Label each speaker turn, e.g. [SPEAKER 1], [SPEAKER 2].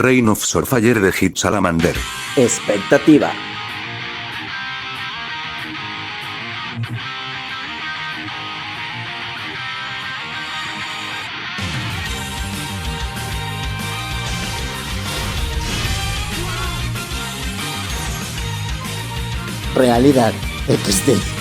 [SPEAKER 1] Reign of Swordfire de Hit Salamander.
[SPEAKER 2] Expectativa. Realidad XD.